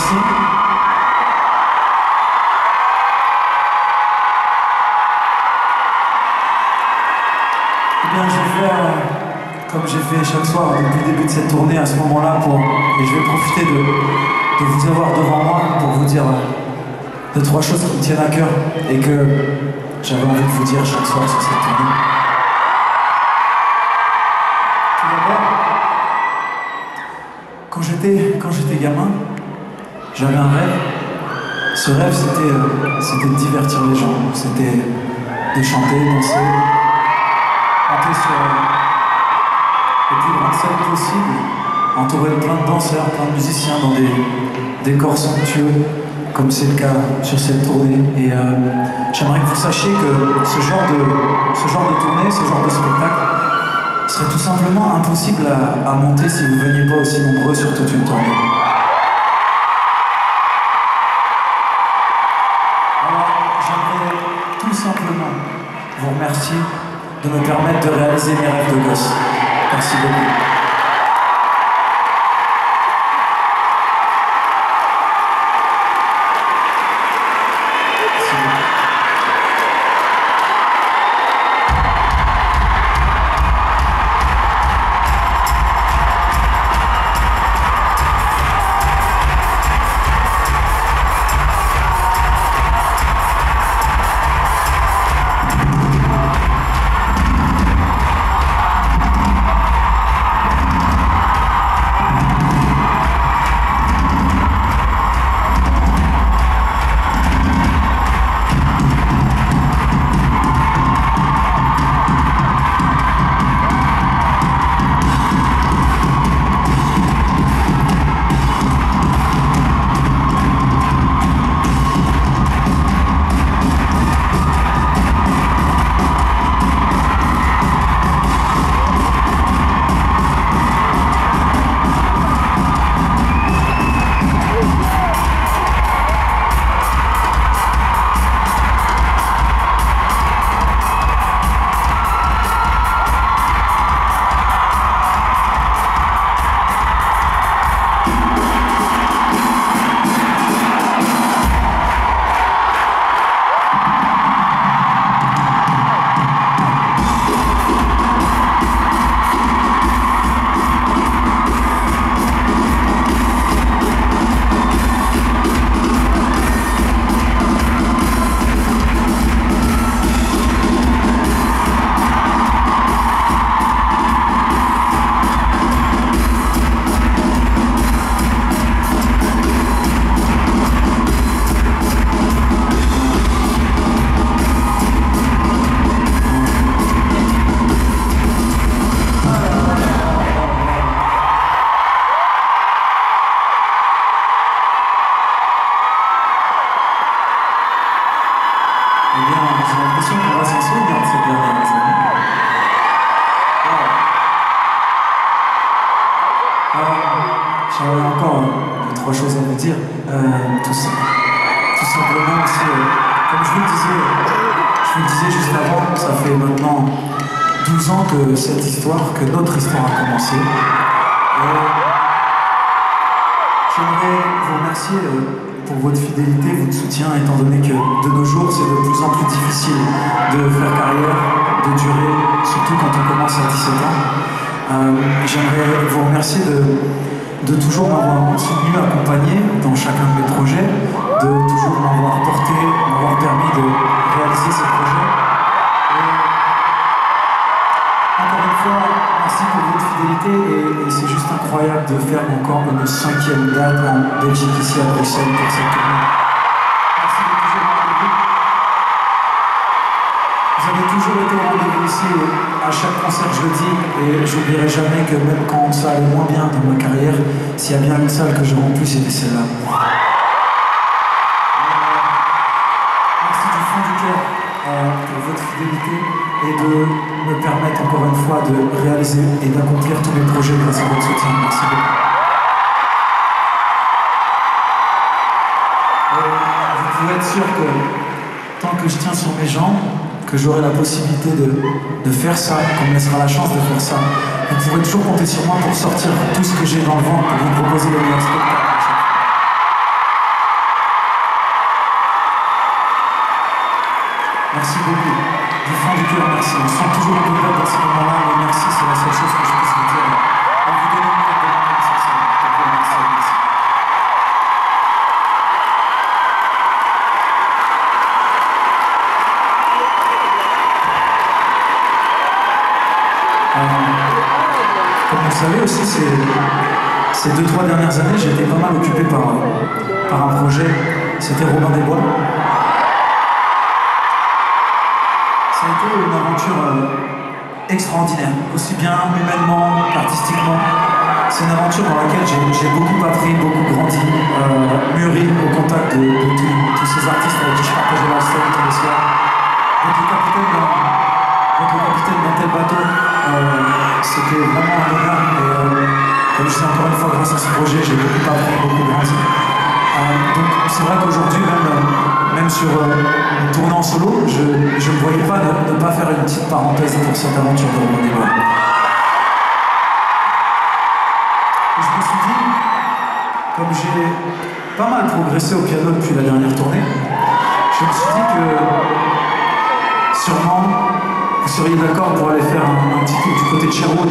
Merci. Eh bien, je vais faire comme j'ai fait chaque soir depuis le début de cette tournée à ce moment-là, et je vais profiter de vous avoir devant moi pour vous dire deux, trois choses qui me tiennent à cœur et que j'avais envie de vous dire chaque soir sur cette tournée. Tout d'abord, quand j'étais gamin, j'avais un rêve. Ce rêve, c'était de divertir les gens, c'était de chanter, danser, monter sur les plus grandes scènes possibles, entouré de plein de danseurs, plein de musiciens dans des décors somptueux, comme c'est le cas sur cette tournée. Et j'aimerais que vous sachiez que ce genre de tournée, ce genre de spectacle, serait tout simplement impossible à monter si vous ne veniez pas aussi nombreux sur toute une tournée. Tout simplement vous remercier de me permettre de réaliser mes rêves de gosse. Merci beaucoup. J'ai l'impression qu'on va s'en souvenir de ces dernières années. J'aurais encore deux, trois choses à vous dire. Tout simplement aussi, comme je vous le disais juste avant, ça fait maintenant 12 ans que notre histoire a commencé. J'aimerais vous remercier pour votre fidélité, votre soutien, étant donné que de nos jours, c'est de plus en plus difficile de faire carrière, de durer, surtout quand on commence à 17 ans. J'aimerais vous remercier de toujours m'avoir soutenu, accompagné dans chacun de mes projets, de toujours m'avoir porté, m'avoir permis de réaliser ces projets. Encore une fois, merci pour votre fidélité et c'est juste incroyable de faire encore une 5e date en Belgique, ici à Bruxelles, pour cette tournée. Merci de toujours être avec vous. Vous avez toujours été au rendez-vous ici, à chaque concert je le dis, et j'oublierai jamais que même quand ça allait moins bien dans ma carrière, s'il y a bien une salle que je remplis, c'était celle-là. Merci du fond du cœur pour votre fidélité et de me permettre encore une fois de réaliser et d'accomplir tous mes projets grâce à votre soutien. Merci beaucoup. Vous pouvez être sûr que tant que je tiens sur mes jambes, que j'aurai la possibilité de faire ça, qu'on me laissera la chance de faire ça, vous pourrez toujours compter sur moi pour sortir tout ce que j'ai dans le ventre pour vous proposer le meilleur spectacle. Merci beaucoup. Du fond du cœur, merci. On se sent toujours un peu bête dans ces moments-là, mais merci, c'est la seule chose que je puisse vous dire. On vous donne une minute de réponse, c'est ça. Merci, merci. Comme vous le savez aussi, ces 2-3 dernières années, j'ai été pas mal occupé par un projet, c'était Robin des Bois. Ça a été une aventure extraordinaire, aussi bien humainement qu'artistiquement. C'est une aventure dans laquelle j'ai beaucoup appris, beaucoup grandi, mûri au contact de tous ces artistes avec qui je partageais la scène tous les soirs. Votre capitaine d'un tel bateau, c'était vraiment un honneur. Et comme je dis encore une fois, grâce à ce projet, j'ai beaucoup appris, beaucoup grandi. Donc c'est vrai qu'aujourd'hui, même sur une tournée en solo, je ne voyais pas ne pas faire une petite parenthèse pour cette aventure de Robin des Bois. Et je me suis dit, comme j'ai pas mal progressé au piano depuis la dernière tournée, je me suis dit que sûrement vous seriez d'accord pour aller faire un petit tour du côté de Sherwood.